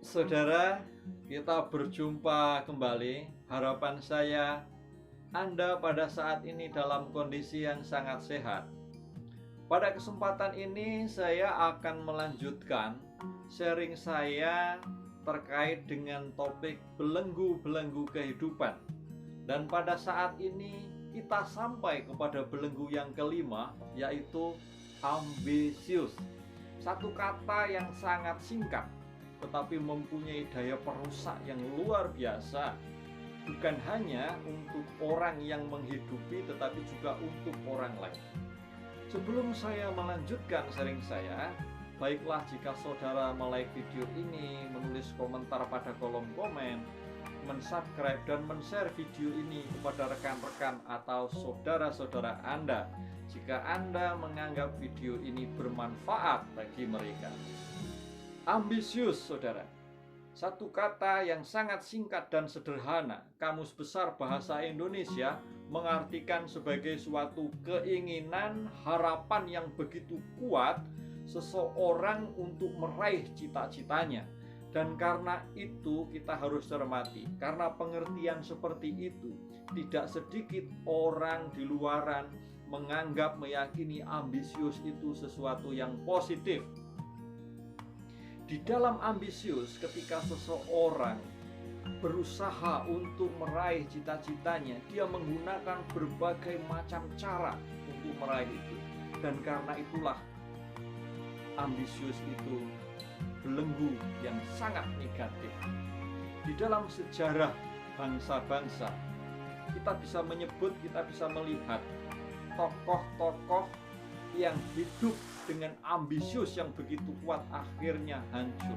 Saudara, kita berjumpa kembali. Harapan saya Anda pada saat ini dalam kondisi yang sangat sehat. Pada kesempatan ini saya akan melanjutkan sharing saya terkait dengan topik belenggu-belenggu kehidupan. Dan pada saat ini kita sampai kepada belenggu yang kelima, yaitu ambisius. Satu kata yang sangat singkat tetapi mempunyai daya perusak yang luar biasa, bukan hanya untuk orang yang menghidupi tetapi juga untuk orang lain. Sebelum saya melanjutkan sharing saya, baiklah jika saudara melike video ini, menulis komentar pada kolom komen, mensubscribe dan men-share video ini kepada rekan-rekan atau saudara-saudara Anda jika Anda menganggap video ini bermanfaat bagi mereka. Ambisius, saudara. Satu kata yang sangat singkat dan sederhana. Kamus Besar Bahasa Indonesia mengartikan sebagai suatu keinginan, harapan yang begitu kuat seseorang untuk meraih cita-citanya. Dan karena itu kita harus cermati. Karena pengertian seperti itu, tidak sedikit orang di luaran menganggap, meyakini ambisius itu sesuatu yang positif. Di dalam ambisius, ketika seseorang berusaha untuk meraih cita-citanya, dia menggunakan berbagai macam cara untuk meraih itu. Dan karena itulah ambisius itu belenggu yang sangat negatif. Di dalam sejarah bangsa-bangsa, kita bisa menyebut, kita bisa melihat tokoh-tokoh yang hidup dengan ambisius yang begitu kuat akhirnya hancur.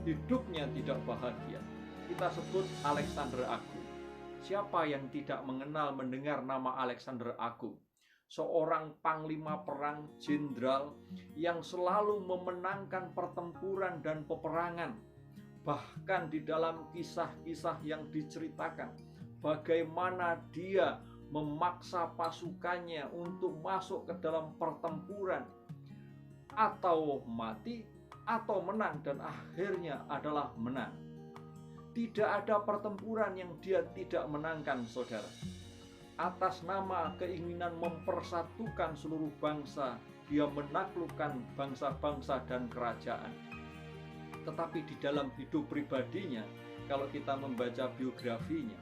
Hidupnya tidak bahagia. Kita sebut Alexander Agung. Siapa yang tidak mengenal mendengar nama Alexander Agung? Seorang panglima perang jenderal yang selalu memenangkan pertempuran dan peperangan. Bahkan di dalam kisah-kisah yang diceritakan, bagaimana dia memaksa pasukannya untuk masuk ke dalam pertempuran, atau mati atau menang, dan akhirnya adalah menang. Tidak ada pertempuran yang dia tidak menangkan, saudara. Atas nama keinginan mempersatukan seluruh bangsa, dia menaklukkan bangsa-bangsa dan kerajaan. Tetapi di dalam hidup pribadinya, kalau kita membaca biografinya,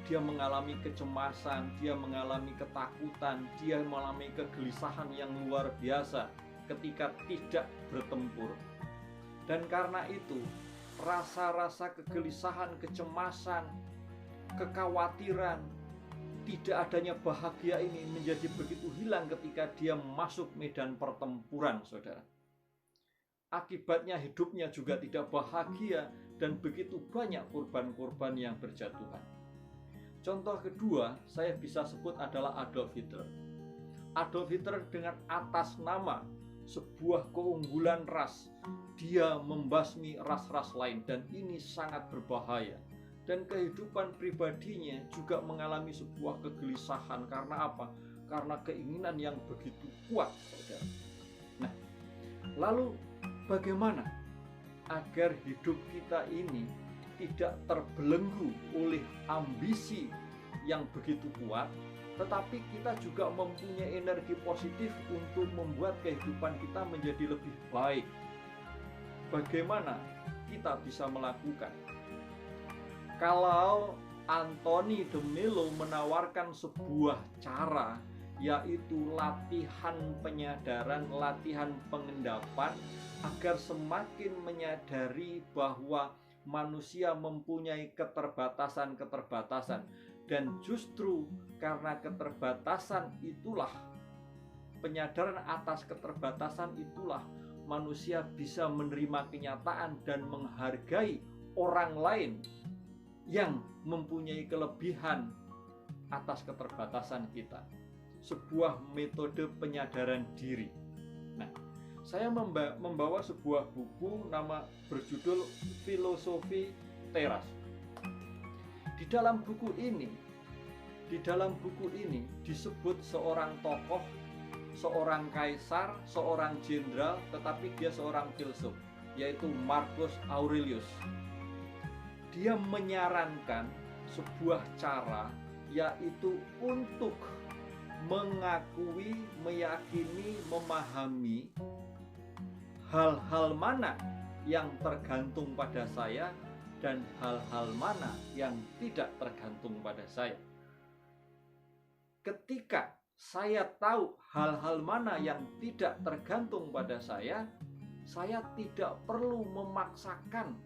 dia mengalami kecemasan, dia mengalami ketakutan, dia mengalami kegelisahan yang luar biasa ketika tidak bertempur. Dan karena itu, rasa-rasa kegelisahan, kecemasan, kekhawatiran, tidak adanya bahagia ini menjadi begitu hilang ketika dia masuk medan pertempuran, saudara. Akibatnya hidupnya juga tidak bahagia dan begitu banyak korban-korban yang berjatuhan. Contoh kedua saya bisa sebut adalah Adolf Hitler. Adolf Hitler dengan atas nama sebuah keunggulan ras, dia membasmi ras-ras lain, dan ini sangat berbahaya. Dan kehidupan pribadinya juga mengalami sebuah kegelisahan. Karena apa? Karena keinginan yang begitu kuat, saudara. Nah, lalu bagaimana agar hidup kita ini tidak terbelenggu oleh ambisi yang begitu kuat, tetapi kita juga mempunyai energi positif untuk membuat kehidupan kita menjadi lebih baik. Bagaimana kita bisa melakukan? Kalau Anthony de Mello menawarkan sebuah cara, yaitu latihan penyadaran, latihan pengendapan, agar semakin menyadari bahwa manusia mempunyai keterbatasan-keterbatasan. Dan justru karena keterbatasan itulah, penyadaran atas keterbatasan itulah, manusia bisa menerima kenyataan dan menghargai orang lain yang mempunyai kelebihan atas keterbatasan kita. Sebuah metode penyadaran diri. Nah, saya membawa sebuah buku nama berjudul Filosofi Teras. Di dalam buku ini disebut seorang tokoh, seorang kaisar, seorang jenderal, tetapi dia seorang filsuf. yaitu Marcus Aurelius. Dia menyarankan sebuah cara, yaitu untuk mengakui, meyakini, memahami hal-hal mana yang tergantung pada saya dan hal-hal mana yang tidak tergantung pada saya. Ketika saya tahu hal-hal mana yang tidak tergantung pada saya tidak perlu memaksakan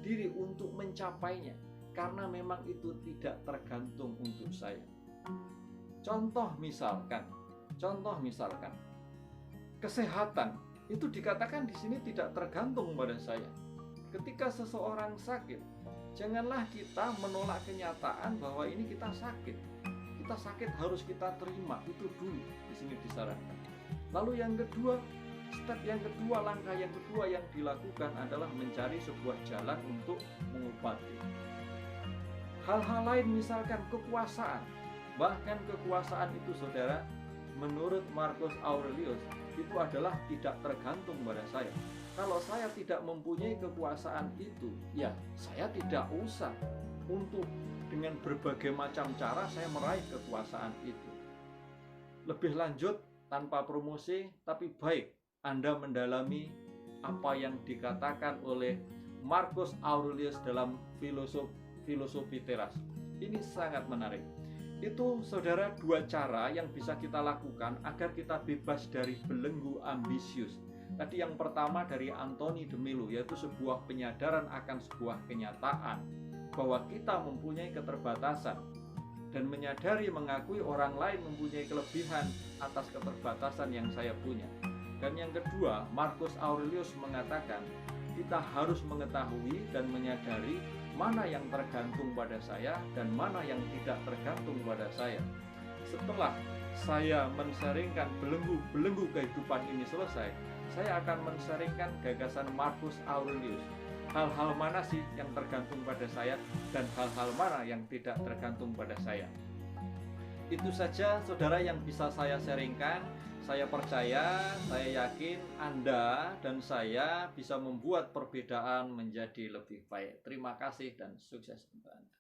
diri untuk mencapainya, karena memang itu tidak tergantung untuk saya. Contoh misalkan, kesehatan itu dikatakan di sini tidak tergantung pada saya. Ketika seseorang sakit, janganlah kita menolak kenyataan bahwa ini kita sakit. Kita sakit harus kita terima, itu dulu di sini disarankan. Lalu yang kedua, langkah yang kedua yang dilakukan adalah mencari sebuah jalan untuk mengobati. Hal-hal lain misalkan kekuasaan. Bahkan kekuasaan itu, saudara, menurut Marcus Aurelius, itu adalah tidak tergantung pada saya. Kalau saya tidak mempunyai kekuasaan itu, ya saya tidak usah untuk dengan berbagai macam cara saya meraih kekuasaan itu. Lebih lanjut, tanpa promosi, tapi baik Anda mendalami apa yang dikatakan oleh Marcus Aurelius dalam filosofi teras. Ini sangat menarik. Itu, saudara, dua cara yang bisa kita lakukan agar kita bebas dari belenggu ambisius. Tadi yang pertama dari Anthony de Mello, yaitu sebuah penyadaran akan sebuah kenyataan bahwa kita mempunyai keterbatasan, dan menyadari mengakui orang lain mempunyai kelebihan atas keterbatasan yang saya punya. Dan yang kedua, Marcus Aurelius mengatakan kita harus mengetahui dan menyadari mana yang tergantung pada saya dan mana yang tidak tergantung pada saya. Setelah saya mensaringkan belenggu kehidupan ini selesai, saya akan mensaringkan gagasan Marcus Aurelius. Hal-hal mana sih yang tergantung pada saya dan hal-hal mana yang tidak tergantung pada saya. Itu saja, saudara, yang bisa saya sharingkan. Saya percaya, saya yakin Anda dan saya bisa membuat perbedaan menjadi lebih baik. Terima kasih dan sukses untuk Anda.